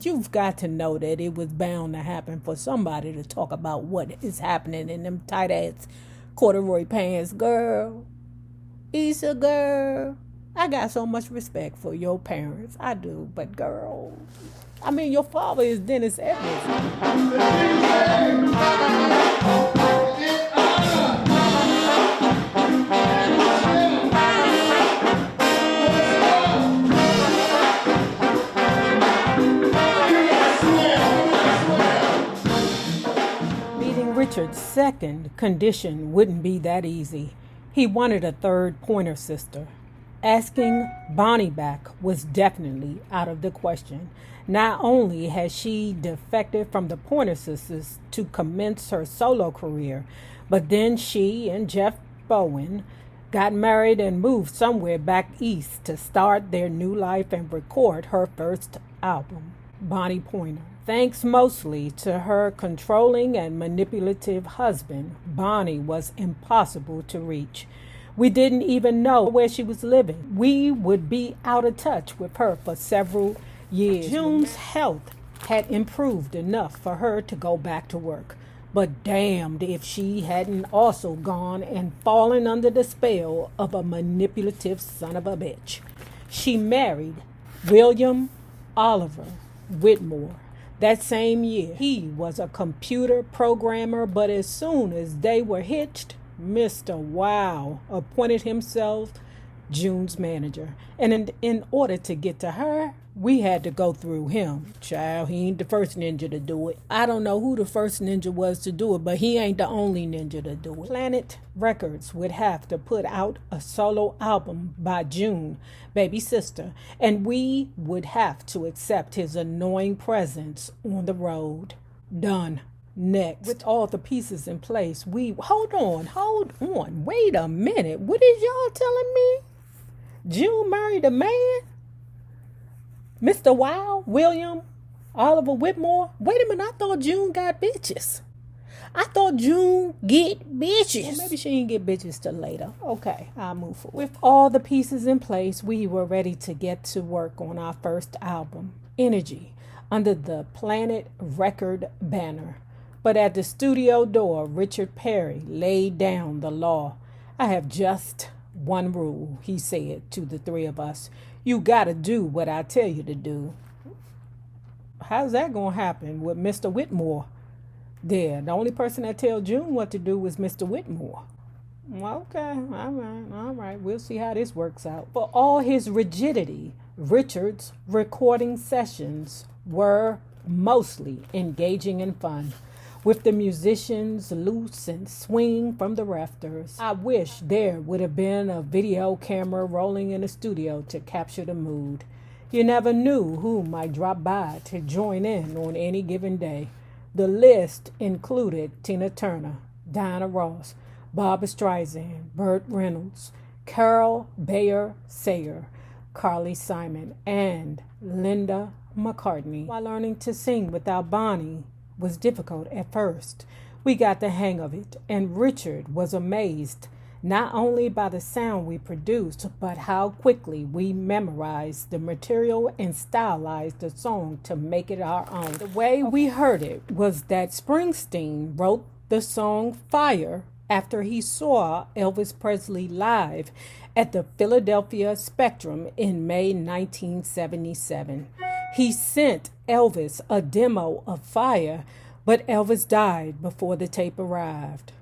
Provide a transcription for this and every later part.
You've got to know that it was bound to happen for somebody to talk about what is happening in them tight ass corduroy pants, girl. Issa, girl. I got so much respect for your parents. I do, but girl, I mean, your father is Dennis Edwards. Meeting Richard's second condition wouldn't be that easy. He wanted a third Pointer sister. Asking Bonnie back was definitely out of the question. Not only had she defected from the Pointer Sisters to commence her solo career, but then she and Jeff Bowen got married and moved somewhere back east to start their new life and record her first album, Bonnie Pointer. Thanks mostly to her controlling and manipulative husband, Bonnie was impossible to reach. We didn't even know where she was living. We would be out of touch with her for several years. June's health had improved enough for her to go back to work. But damned if she hadn't also gone and fallen under the spell of a manipulative son of a bitch. She married William Oliver Whitmore that same year. He was a computer programmer, but as soon as they were hitched, Mr. Wow appointed himself June's manager. And in order to get to her, we had to go through him. Child, he ain't the first ninja to do it. I don't know who the first ninja was to do it, but he ain't the only ninja to do it. Planet Records would have to put out a solo album by June, baby sister, and we would have to accept his annoying presence on the road. Done. Next, with all the pieces in place, hold on, wait a minute. What is y'all telling me? June married a man? Mr. Wow, William, Oliver Whitmore? Wait a minute, I thought June got bitches. I thought June get bitches. Well, maybe she didn't get bitches till later. Okay, I'll move forward. With all the pieces in place, we were ready to get to work on our first album, Energy, under the Planet Record banner. But at the studio door, Richard Perry laid down the law. I have just one rule, he said to the three of us. You gotta do what I tell you to do. How's that gonna happen with Mr. Whitmore there? The only person that tells June what to do was Mr. Whitmore. Okay, all right. We'll see how this works out. For all his rigidity, Richard's recording sessions were mostly engaging and fun, with the musicians loose and swinging from the rafters. I wish there would have been a video camera rolling in the studio to capture the mood. You never knew who might drop by to join in on any given day. The list included Tina Turner, Diana Ross, Barbra Streisand, Burt Reynolds, Carol Bayer Sayer, Carly Simon, and Linda McCartney. While learning to sing without Bonnie was difficult at first, we got the hang of it, and Richard was amazed not only by the sound we produced, but how quickly we memorized the material and stylized the song to make it our own. The way we heard it was that Springsteen wrote the song Fire after he saw Elvis Presley live at the Philadelphia Spectrum in May 1977. He sent Elvis a demo of Fire, but Elvis died before the tape arrived.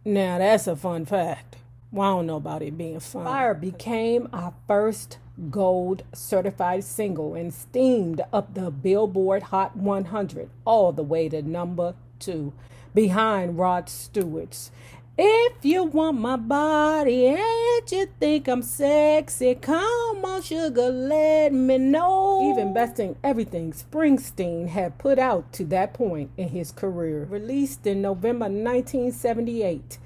Now that's a fun fact. Well, I don't know about it being fun. Fire became our first gold certified single and steamed up the Billboard Hot 100 all the way to number 2, behind Rod Stewart's If You Want My Body and You Think I'm Sexy, Come On Sugar, Let Me Know. Even besting everything Springsteen had put out to that point in his career. Released in November 1978,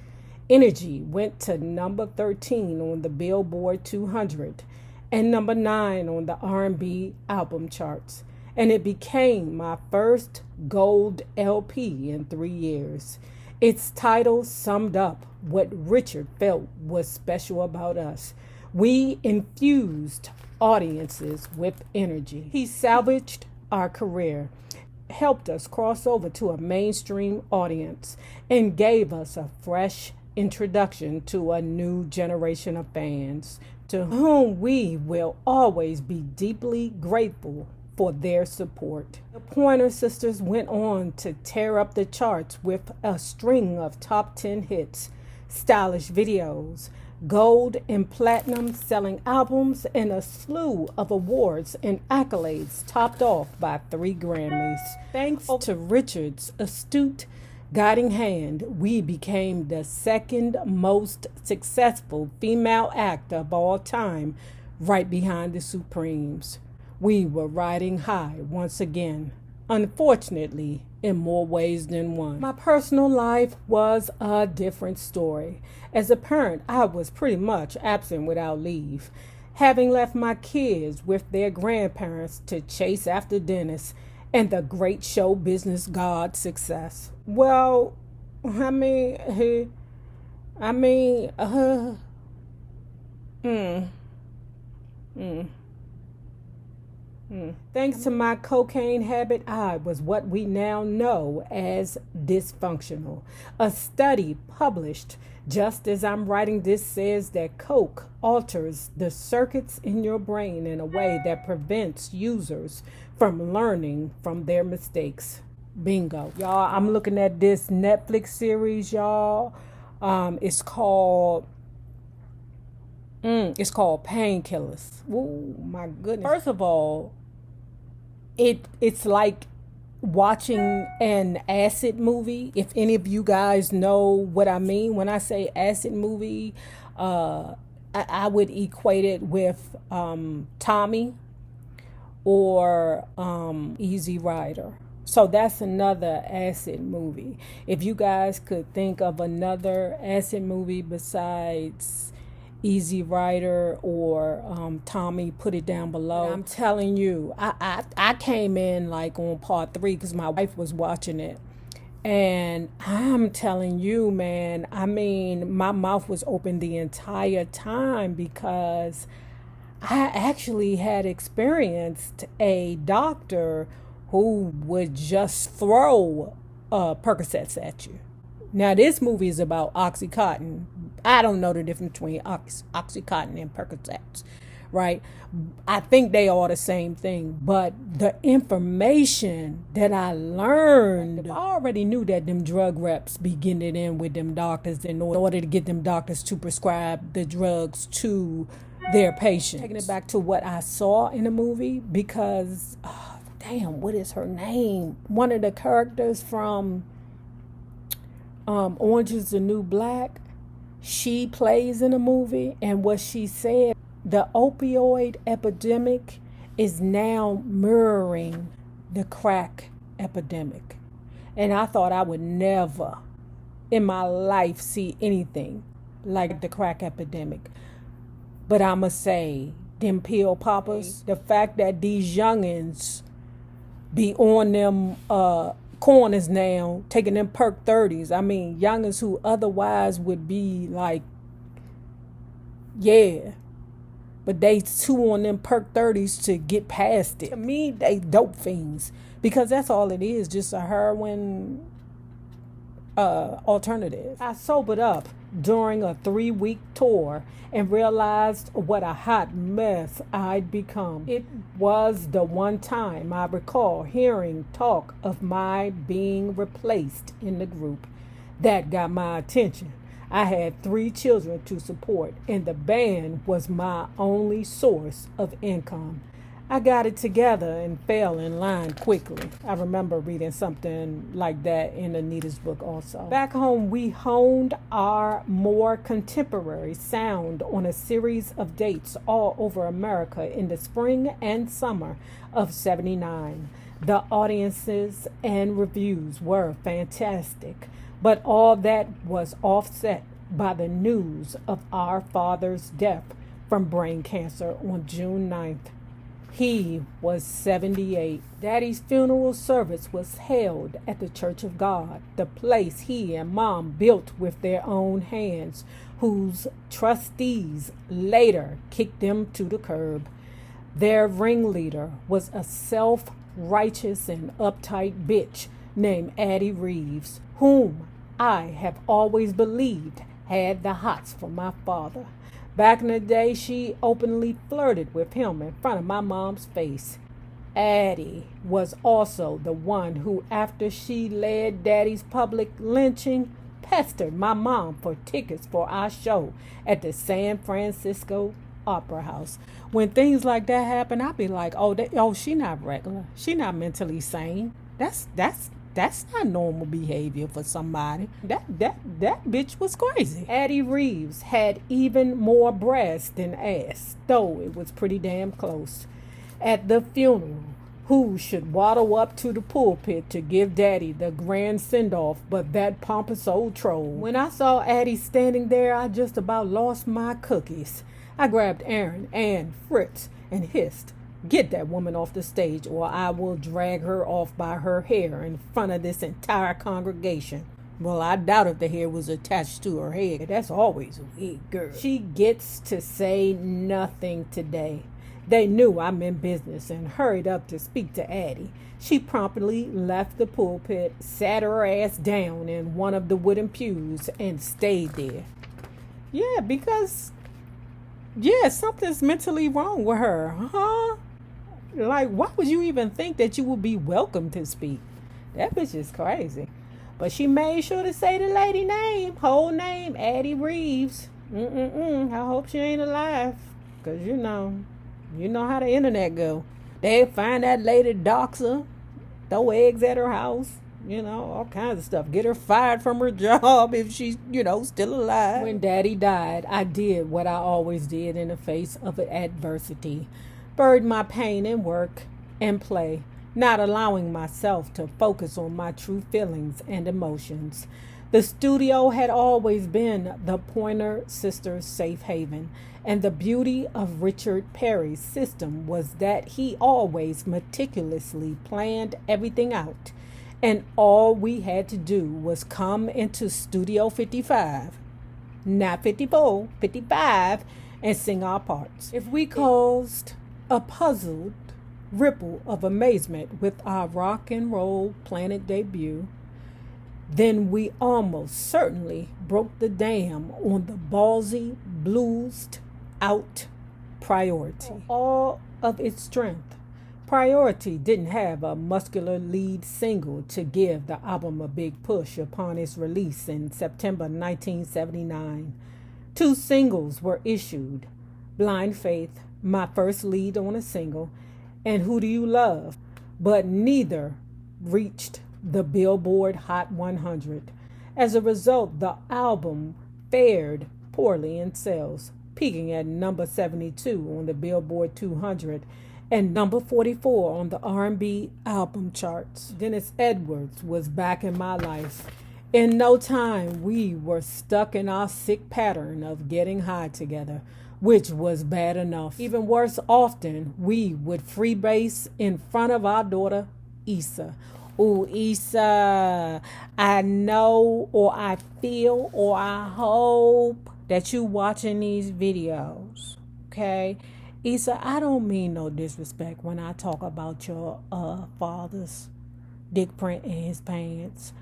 Energy went to number 13 on the Billboard 200 and number 9 on the R&B album charts. And it became my first gold LP in 3 years. Its title summed up what Richard felt was special about us. We infused audiences with energy. He salvaged our career, helped us cross over to a mainstream audience, and gave us a fresh introduction to a new generation of fans to whom we will always be deeply grateful for their support. The Pointer Sisters went on to tear up the charts with a string of top 10 hits, stylish videos, gold and platinum selling albums, and a slew of awards and accolades topped off by 3 Grammys. Thanks to Richard's astute guiding hand, we became the second most successful female act of all time, right behind the Supremes. We were riding high once again, unfortunately, in more ways than one. My personal life was a different story. As a parent, I was pretty much absent without leave, having left my kids with their grandparents to chase after Dennis and the great show business god success. Well, I mean, Thanks to my cocaine habit, I was what we now know as dysfunctional. A study published just as I'm writing this says that coke alters the circuits in your brain in a way that prevents users from learning from their mistakes. Bingo. Y'all, I'm looking at this Netflix series, y'all. It's called Painkillers. Oh my goodness. First of all, it's like watching an acid movie. If any of you guys know what I mean when I say acid movie, I would equate it with Tommy or Easy Rider. So that's another acid movie. If you guys could think of another acid movie besides Easy Rider or Tommy, put it down below. I'm telling you, I came in like on part 3 because my wife was watching it. And I'm telling you, man, I mean, my mouth was open the entire time because I actually had experienced a doctor who would just throw Percocets at you. Now, this movie is about Oxycontin. I don't know the difference between Oxycontin and Percocets, right? I think they are the same thing. But the information that I learned, I already knew that them drug reps be getting it in with them doctors in order to get them doctors to prescribe the drugs to their patients. Taking it back to what I saw in the movie because, damn, what is her name? One of the characters from Orange is the New Black, she plays in a movie, and what she said, the opioid epidemic is now mirroring the crack epidemic. And I thought I would never in my life see anything like the crack epidemic. But I'ma say, them pill poppers, the fact that these youngins be on them corners now, taking them perk 30s. I mean, youngins who otherwise would be like, yeah, but they too on them perk 30s to get past it. To me, they dope fiends because that's all it is, just a heroin alternative. I sobered up during a 3-week tour and realized what a hot mess I'd become. It was the one time I recall hearing talk of my being replaced in the group. That got my attention. I had 3 children to support, and the band was my only source of income. I got it together and fell in line quickly. I remember reading something like that in Anita's book also. Back home, we honed our more contemporary sound on a series of dates all over America in the spring and summer of '79. The audiences and reviews were fantastic, but all that was offset by the news of our father's death from brain cancer on June 9th. He was 78. Daddy's funeral service was held at the Church of God, the place he and Mom built with their own hands, whose trustees later kicked them to the curb. Their ringleader was a righteous and uptight bitch named Addie Reeves, whom I have always believed had the hots for my father. Back in the day, she openly flirted with him in front of my mom's face. Addie was also the one who, after she led Daddy's public lynching, pestered my mom for tickets for our show at the San Francisco Opera House. When things like that happen, I'd be like, oh, she not regular. She not mentally sane. That's not normal behavior for somebody. That bitch was crazy. Addie Reeves had even more breasts than ass, though it was pretty damn close. At the funeral, who should waddle up to the pulpit to give Daddy the grand send-off but that pompous old troll? When I saw Addie standing there, I just about lost my cookies. I grabbed Aaron and Fritz and hissed, "Get that woman off the stage or I will drag her off by her hair in front of this entire congregation." Well, I doubt if the hair was attached to her head. That's always a wig, girl. She gets to say nothing today. They knew I'm in business and hurried up to speak to Addie. She promptly left the pulpit, sat her ass down in one of the wooden pews, and stayed there. Yeah, because, something's mentally wrong with her, huh? Like, why would you even think that you would be welcome to speak? That bitch is crazy. But she made sure to say the lady name, whole name, Addie Reeves. I hope she ain't alive, because you know how the internet go. They find that lady, dox her, throw eggs at her house, all kinds of stuff. Get her fired from her job if she's, still alive. When Daddy died, I did what I always did in the face of adversity. Buried my pain in work and play, not allowing myself to focus on my true feelings and emotions. The studio had always been the Pointer Sisters' safe haven, and the beauty of Richard Perry's system was that he always meticulously planned everything out, and all we had to do was come into Studio 55, not 54, 55, and sing our parts. If we caused a puzzled ripple of amazement with our rock and roll planet debut, then we almost certainly broke the dam on the ballsy, bluesed out Priority. All of its strength, Priority didn't have a muscular lead single to give the album a big push upon its release in September 1979. 2 singles were issued, Blind Faith, my first lead on a single, and Who Do You Love? But neither reached the Billboard Hot 100. As a result, the album fared poorly in sales, peaking at number 72 on the Billboard 200 and number 44 on the R&B album charts. Dennis Edwards was back in my life. In no time, we were stuck in our sick pattern of getting high together, which was bad enough. Even worse, often we would freebase in front of our daughter, Issa. Ooh, Issa, I know, or I feel, or I hope that you watching these videos, okay? Issa, I don't mean no disrespect when I talk about your father's dick print in his pants.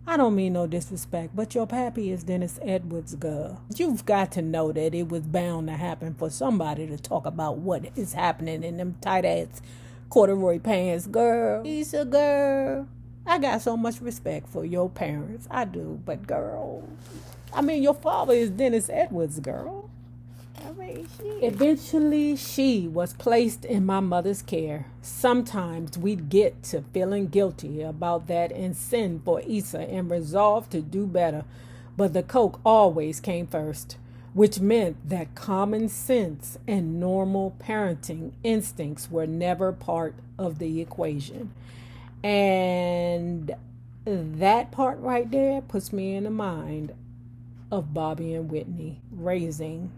I don't mean no disrespect, but your pappy is Dennis Edwards, girl. You've got to know that it was bound to happen for somebody to talk about what is happening in them tight-ass corduroy pants, girl. Issa, girl, I got so much respect for your parents. I do, but girl, your father is Dennis Edwards, girl. Eventually, she was placed in my mother's care. Sometimes we'd get to feeling guilty about that and send for Issa and resolve to do better. But the coke always came first, which meant that common sense and normal parenting instincts were never part of the equation. And that part right there puts me in the mind of Bobby and Whitney raising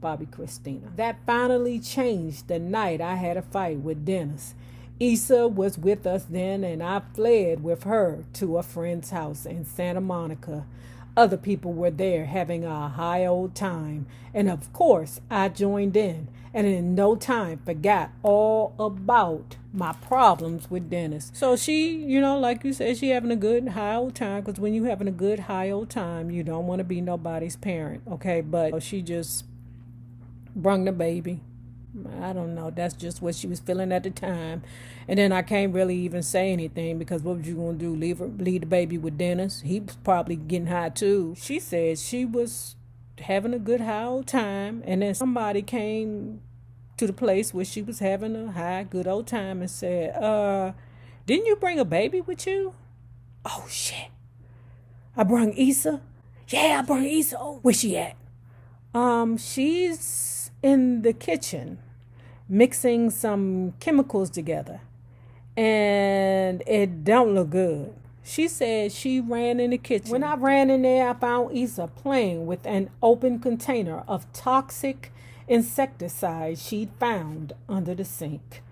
Bobby Christina. That finally changed the night I had a fight with Dennis. Issa was with us then, and I fled with her to a friend's house in Santa Monica. Other people were there having a high old time, and of course I joined in, and in no time forgot all about my problems with Dennis. So she, like you said, she having a good high old time, because when you having a good high old time, you don't want to be nobody's parent, okay? But she just brung the baby. I don't know. That's just what she was feeling at the time. And then I can't really even say anything, because what was you going to do? Leave the baby with Dennis? He was probably getting high too. She said she was having a good high old time, and then somebody came to the place where she was having a high good old time and said, didn't you bring a baby with you? Oh shit. I brung Issa? Yeah, I brung Issa. Oh, where she at? She's in the kitchen mixing some chemicals together, and it don't look good. She said she ran in the kitchen. When I ran in there, I found Issa playing with an open container of toxic insecticide she'd found under the sink.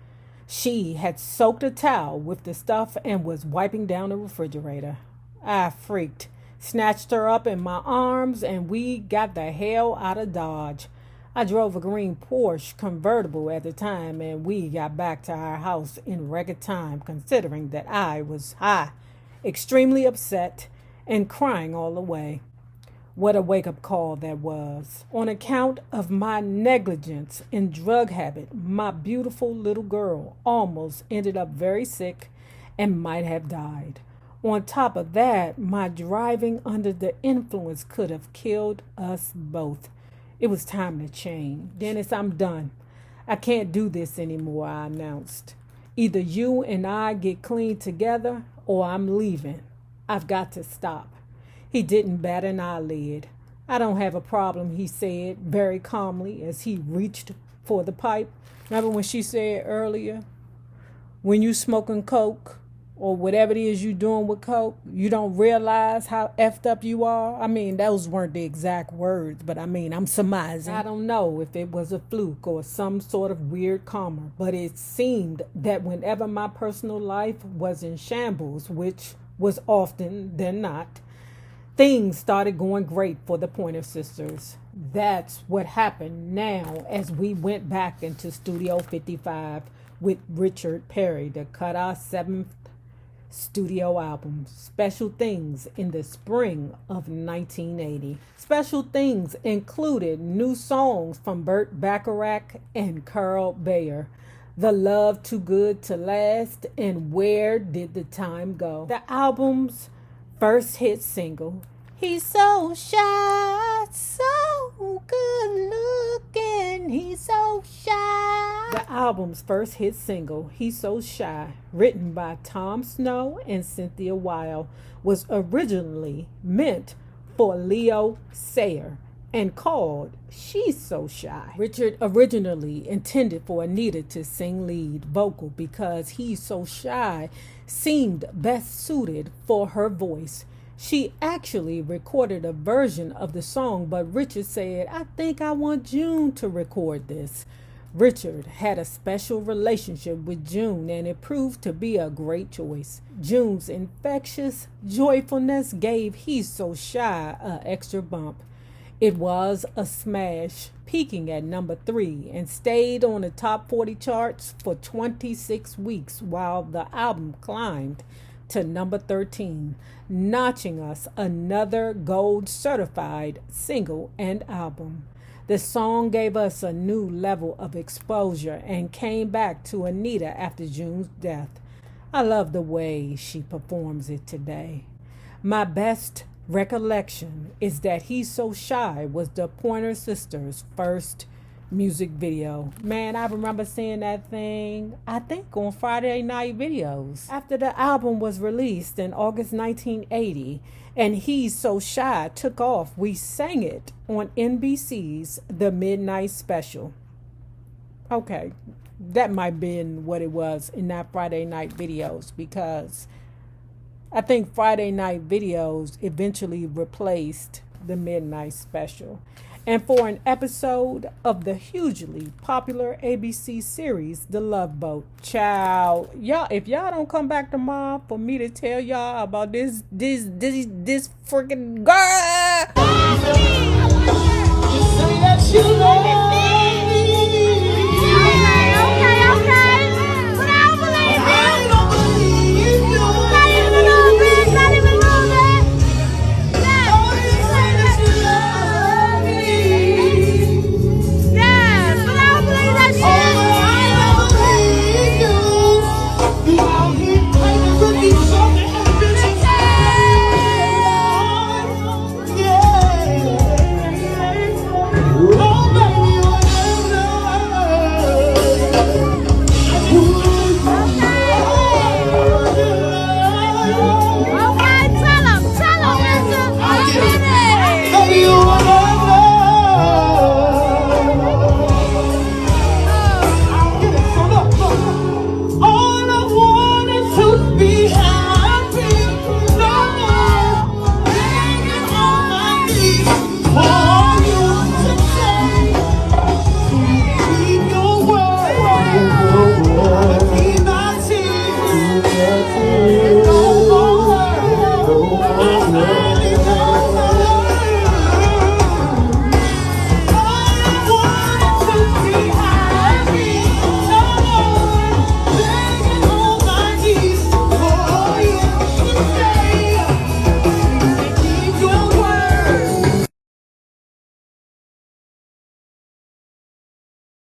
She had soaked a towel with the stuff and was wiping down the refrigerator. I freaked, snatched her up in my arms, and we got the hell out of Dodge. I drove a green Porsche convertible at the time, and we got back to our house in record time, considering that I was high, extremely upset, and crying all the way. What a wake-up call that was. On account of my negligence and drug habit, my beautiful little girl almost ended up very sick and might have died. On top of that, my driving under the influence could have killed us both. It was time to change. Dennis, I'm done. I can't do this anymore, I announced. Either you and I get clean together, or I'm leaving. I've got to stop. He didn't bat an eyelid. I don't have a problem, he said very calmly as he reached for the pipe. Remember when she said earlier, when you smoking coke or whatever it is you doing with coke, you don't realize how effed up you are? I mean, those weren't the exact words, but I'm surmising. I don't know if it was a fluke or some sort of weird karma, but it seemed that whenever my personal life was in shambles, which was often than not, things started going great for the Pointer Sisters. That's what happened now as we went back into Studio 55 with Richard Perry to cut our 7th studio album, Special Things, in the spring of 1980. Special Things included new songs from Burt Bacharach and Carl Bayer, The Love Too Good to Last, and Where Did the Time Go? The album's first hit single, He's So Shy, So Good Looking, He's So Shy. The album's first hit single, He's So Shy, written by Tom Snow and Cynthia Weil, was originally meant for Leo Sayer and called She's So Shy. Richard originally intended for Anita to sing lead vocal because He's So Shy seemed best suited for her voice. She actually recorded a version of the song, but Richard said, I think I want June to record this. Richard had a special relationship with June, and it proved to be a great choice. June's infectious joyfulness gave He's So Shy an extra bump. It was a smash, peaking at number 3 and stayed on the top 40 charts for 26 weeks while the album climbed to number 13, notching us another gold certified single and album. The song gave us a new level of exposure and came back to Anita after June's death. I love the way she performs it today. My best recollection is that He's So Shy was the Pointer Sisters' first music video. Man, I remember seeing that thing, I think, on Friday Night Videos. After the album was released in August 1980 and He's So Shy took off, we sang it on NBC's The Midnight Special. Okay, that might have been what it was in that Friday Night Videos, because I think Friday Night Videos eventually replaced The Midnight Special. and for an episode of the hugely popular ABC series, The Love Boat. Child, y'all, if y'all don't come back tomorrow for me to tell y'all about this freaking girl. You say that you love me.